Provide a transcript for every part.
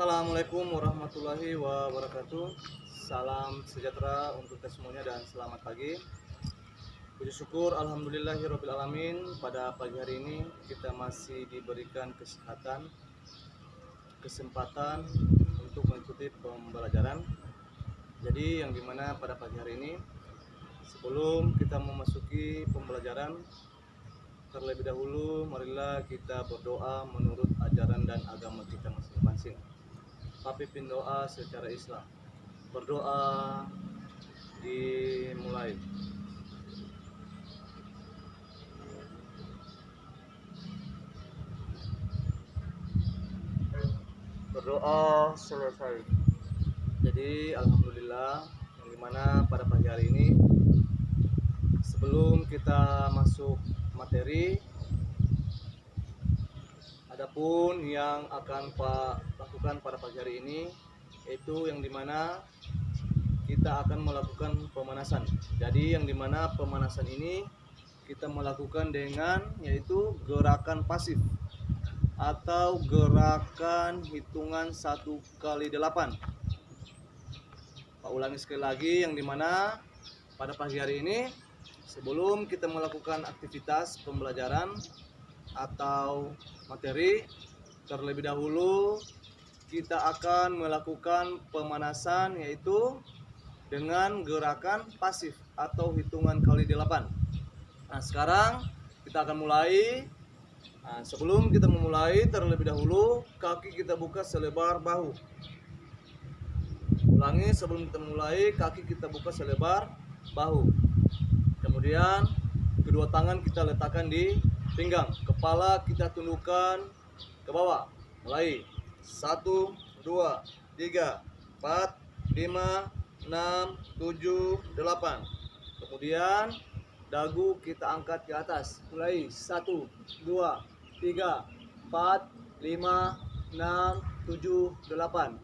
Assalamualaikum warahmatullahi wabarakatuh. Salam sejahtera untuk kita semuanya dan selamat pagi. Puji syukur alhamdulillahirabbil alamin, pada pagi hari ini kita masih diberikan kesempatan untuk mengikuti pembelajaran. Jadi yang dimana pada pagi hari ini, sebelum kita memasuki pembelajaran, terlebih dahulu marilah kita berdoa menurut ajaran dan agama kita masing-masing. Pimpin doa secara Islam. Berdoa dimulai. Berdoa selesai. Jadi alhamdulillah, yang dimana pada pagi hari ini, sebelum kita masuk materi, adapun yang akan Pak lakukan pada pagi hari ini, yaitu yang dimana kita akan melakukan pemanasan. Jadi yang dimana pemanasan ini kita melakukan dengan yaitu gerakan pasif atau gerakan hitungan 1x8. Pak ulangi sekali lagi, yang dimana pada pagi hari ini sebelum kita melakukan aktivitas pembelajaran atau materi, terlebih dahulu kita akan melakukan pemanasan yaitu dengan gerakan pasif atau hitungan kali 8. Nah, sekarang kita akan mulai. Nah, sebelum kita memulai, terlebih dahulu kaki kita buka selebar bahu. Ulangi, sebelum kita mulai kaki kita buka selebar bahu. Kemudian kedua tangan kita letakkan di pinggang, kepala kita tundukkan ke bawah. Mulai 1, 2, 3, 4, 5, 6, 7, 8. Kemudian dagu kita angkat ke atas. Mulai 1, 2, 3, 4, 5, 6, 7, 8.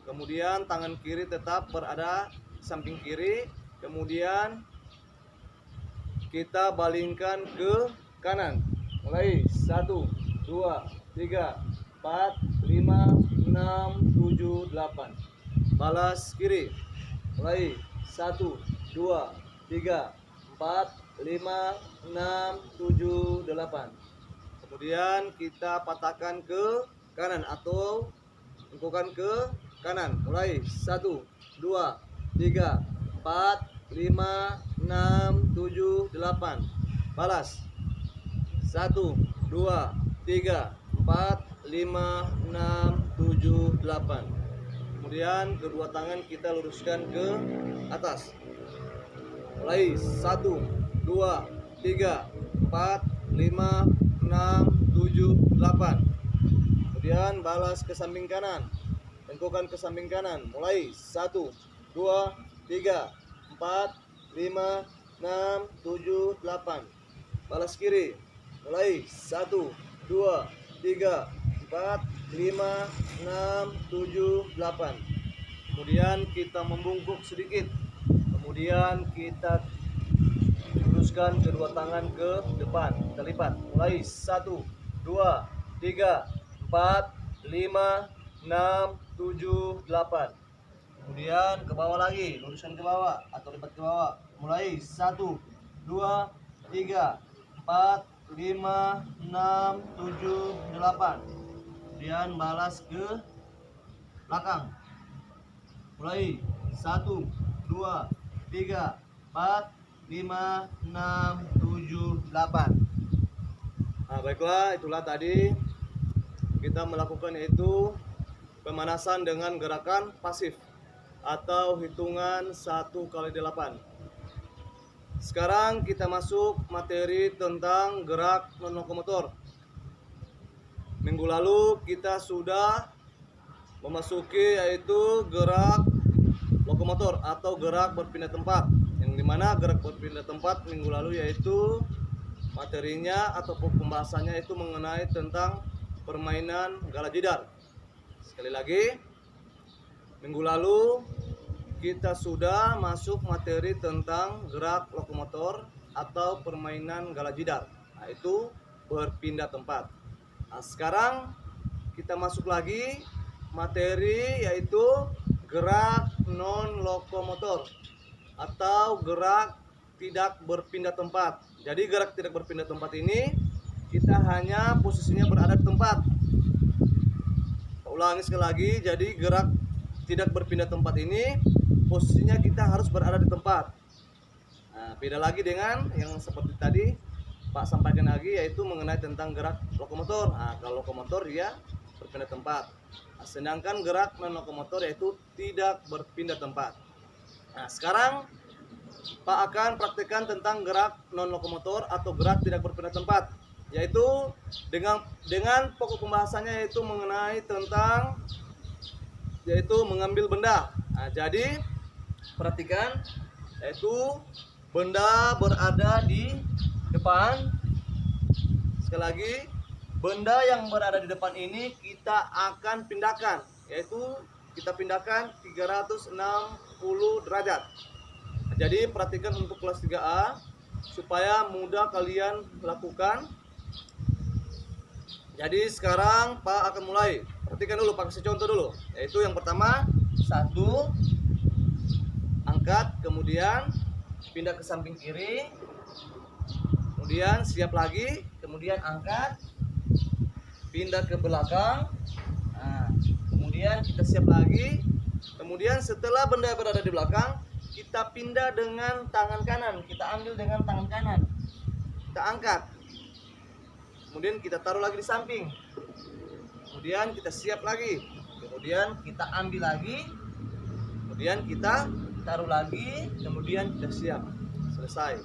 Kemudian tangan kiri tetap berada samping kiri. Kemudian kita balingkan ke kanan. Mulai 1, 2, 3, 4, 5, 6, 7, 8. Balas kiri. Mulai 1, 2, 3, 4, 5, 6, 7, 8. Kemudian kita patahkan ke kanan atau lengkukan ke kanan. Mulai 1, 2, 3, 4, 5, 6, 7, 8. Balas 1, 2, 3, 4, 5, 6, 7, 8. Kemudian kedua tangan kita luruskan ke atas. Mulai 1, 2, 3, 4, 5, 6, 7, 8. Kemudian balas ke samping kanan. Lengkukan ke samping kanan. Mulai 1, 2, 3, 4, 5, 6, 7, 8. Balas kiri. Mulai 1, 2, 3, 4, 5, 6, 7, 8. Kemudian kita membungkuk sedikit. Kemudian kita luruskan kedua tangan ke depan. Kita lipat. Mulai 1, 2, 3, 4, 5, 6, 7, 8. Kemudian ke bawah lagi, luruskan ke bawah atau lipat ke bawah. Mulai 1, 2, 3, 4, 5, 6, 7, 8. Kemudian balas ke belakang. Mulai 1, 2, 3, 4, 5, 6, 7, 8. Nah, baiklah, itulah tadi kita melakukan yaitu pemanasan dengan gerakan pasif atau hitungan 1x8. Sekarang kita masuk materi tentang gerak non-lokomotor. Minggu lalu kita sudah memasuki yaitu gerak lokomotor atau gerak berpindah tempat. Yang dimana gerak berpindah tempat minggu lalu yaitu materinya atau pembahasannya itu mengenai tentang permainan galajidar. Sekali lagi, minggu lalu kita sudah masuk materi tentang gerak lokomotor atau permainan galajidar, yaitu berpindah tempat. Nah, sekarang kita masuk lagi materi yaitu gerak non lokomotor atau gerak tidak berpindah tempat. Jadi gerak tidak berpindah tempat ini kita hanya posisinya berada di tempat. Ulangi sekali lagi, jadi gerak tidak berpindah tempat ini posisinya kita harus berada di tempat. Nah, beda lagi dengan yang seperti tadi Pak sampaikan lagi, yaitu mengenai tentang gerak lokomotor. Nah, kalau lokomotor dia berpindah tempat. Nah, sedangkan gerak non lokomotor yaitu tidak berpindah tempat. Nah, sekarang Pak akan praktekkan tentang gerak non lokomotor atau gerak tidak berpindah tempat, yaitu dengan pokok pembahasannya yaitu mengenai tentang mengambil benda. Nah, jadi perhatikan, yaitu benda berada di depan. Sekali lagi, benda yang berada di depan ini kita akan pindahkan, yaitu kita pindahkan 360 derajat. Jadi perhatikan untuk kelas 3A supaya mudah kalian lakukan. Jadi sekarang Pak akan mulai. Perhatikan dulu, Pak kasih contoh dulu. Yaitu yang pertama, 1, angkat, kemudian pindah ke samping kiri, kemudian siap lagi, kemudian angkat, pindah ke belakang. Nah, kemudian kita siap lagi. Kemudian setelah benda berada di belakang, kita pindah dengan tangan kanan, kita ambil dengan tangan kanan, kita angkat, kemudian kita taruh lagi di samping, kemudian kita siap lagi, kemudian kita ambil lagi, kemudian kita taruh lagi, kemudian kita siap. Selesai.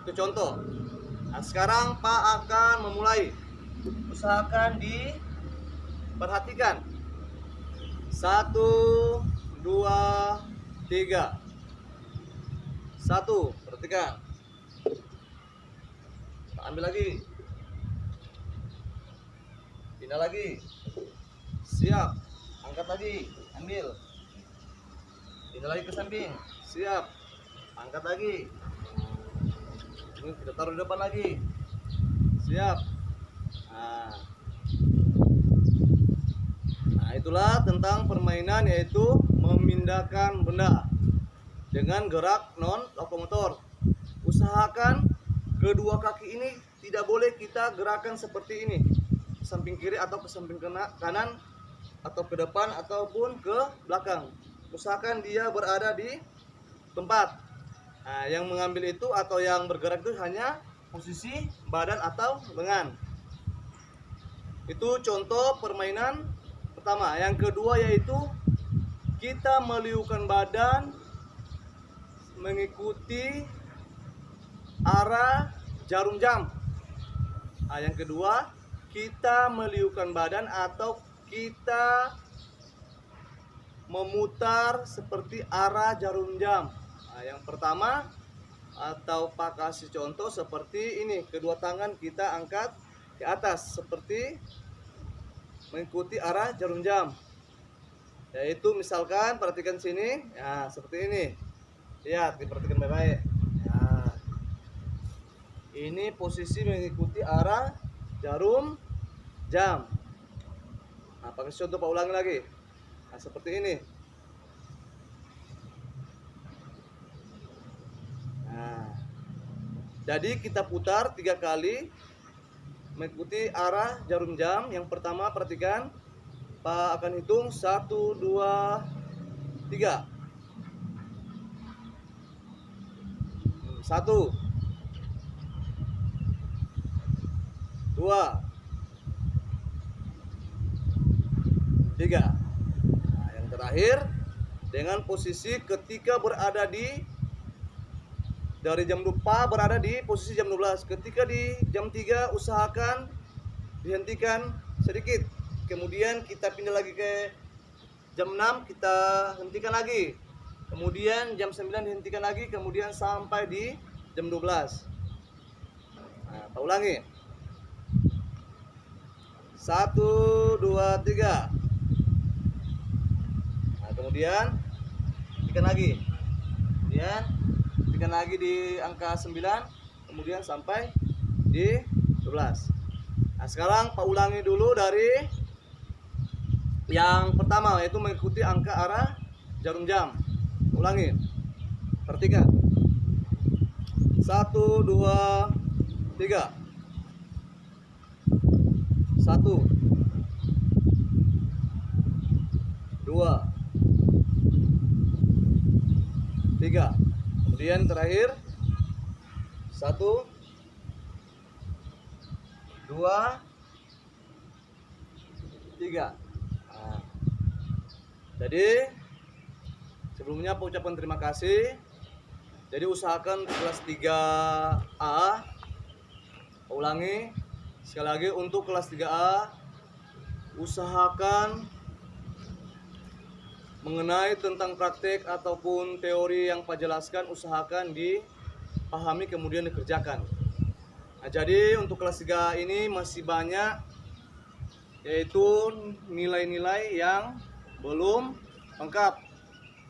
Itu contoh. Nah, sekarang Pak akan memulai. Usahakan diperhatikan. 1, 2, 3. 1, perhatikan. Kita ambil lagi. Pindah lagi. Siap. Angkat lagi. Ambil. Pindah lagi ke samping. Siap. Angkat lagi. Ini kita taruh di depan lagi. Siap. Nah, itulah tentang permainan, yaitu memindahkan benda dengan gerak non lokomotor. Usahakan kedua kaki ini tidak boleh kita gerakan seperti ini, ke samping kiri atau ke samping kanan, atau ke depan ataupun ke belakang. Usahakan dia berada di tempat. Nah, yang mengambil itu atau yang bergerak itu hanya posisi badan atau lengan. Itu contoh permainan pertama. Yang kedua yaitu kita meliukan badan mengikuti arah jarum jam. Nah, yang kedua, kita meliukan badan atau kita memutar seperti arah jarum jam. Nah, yang pertama atau Pak kasih contoh seperti ini, kedua tangan kita angkat ke atas seperti mengikuti arah jarum jam. Yaitu misalkan perhatikan sini, ya seperti ini. Lihat, diperhatikan baik-baik. Nah, ini posisi mengikuti arah jarum jam. Nah, pakai contoh Pak ulangi lagi. Nah, seperti ini. Nah, jadi kita putar 3 kali mengikuti arah jarum jam. Yang pertama perhatikan, Pak akan hitung 1, 2, 3. 1, 2, 3. Nah, yang terakhir dengan posisi ketika berada dari jam 2 berada di posisi jam 12. Ketika di jam 3 usahakan dihentikan sedikit. Kemudian kita pindah lagi ke jam 6, kita hentikan lagi. Kemudian jam 9 dihentikan lagi, kemudian sampai di jam 12. Nah, Pak ulangi. 1, 2, 3. Nah, kemudian hentikan lagi. Kemudian hentikan lagi di angka 9, kemudian sampai di 12. Nah, sekarang Pak ulangi dulu dari Yang pertama yaitu mengikuti angka arah jarum jam. Ulangi. Perhatikan. 1, 2, 3. 1, 2, 3. Kemudian terakhir 1, 2, 3. Nah, jadi sebelumnya Pak ucapkan terima kasih. Jadi usahakan kelas 3A. Ulangi sekali lagi, untuk kelas 3A usahakan mengenai tentang praktek ataupun teori yang Pak jelaskan, usahakan dipahami kemudian dikerjakan. Nah, jadi untuk kelas 3 ini masih banyak, yaitu nilai-nilai yang belum lengkap,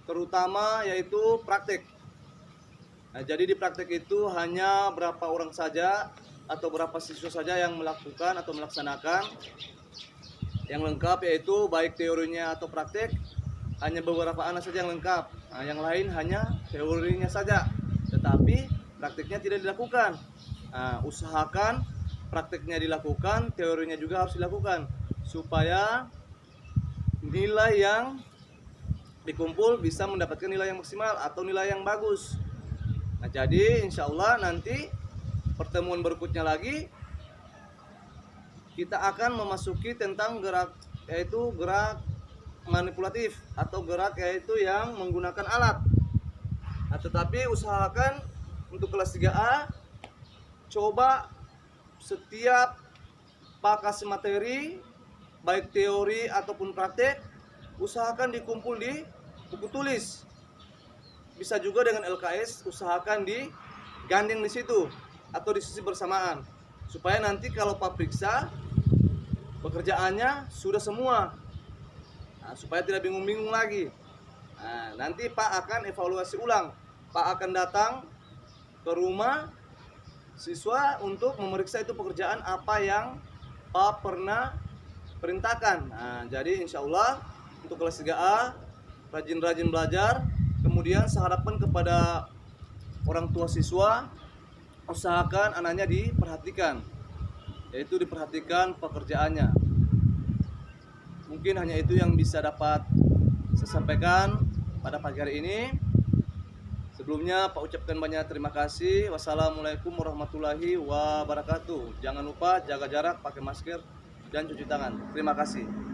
terutama yaitu praktek. Nah, jadi di praktek itu hanya berapa orang saja atau berapa siswa saja yang melakukan atau melaksanakan. Yang lengkap yaitu baik teorinya atau praktek hanya beberapa anak saja yang lengkap. Nah, yang lain hanya teorinya saja, tetapi prakteknya tidak dilakukan. Nah, usahakan prakteknya dilakukan, teorinya juga harus dilakukan, supaya nilai yang dikumpul bisa mendapatkan nilai yang maksimal atau nilai yang bagus. Nah, jadi insya Allah nanti pertemuan berikutnya lagi kita akan memasuki tentang gerak, yaitu gerak manipulatif atau gerak yaitu yang menggunakan alat. Nah, tetapi usahakan untuk kelas 3A coba setiap Pak kasih materi baik teori ataupun praktek, usahakan dikumpul di buku tulis. Bisa juga dengan LKS, usahakan digandeng di situ atau di sisi bersamaan, supaya nanti kalau Pak periksa pekerjaannya sudah semua. Nah, supaya tidak bingung-bingung lagi. Nah, nanti Pak akan evaluasi ulang. Pak akan datang ke rumah siswa untuk memeriksa itu pekerjaan apa yang Pak pernah perintahkan. Nah, jadi insya Allah untuk kelas 3A rajin-rajin belajar. Kemudian saya harapkan kepada orang tua siswa, usahakan anaknya diperhatikan, yaitu diperhatikan pekerjaannya. Mungkin hanya itu yang bisa dapat saya sampaikan pada pagi hari ini. Sebelumnya Pak ucapkan banyak terima kasih. Wassalamualaikum warahmatullahi wabarakatuh. Jangan lupa jaga jarak, pakai masker, dan cuci tangan. Terima kasih.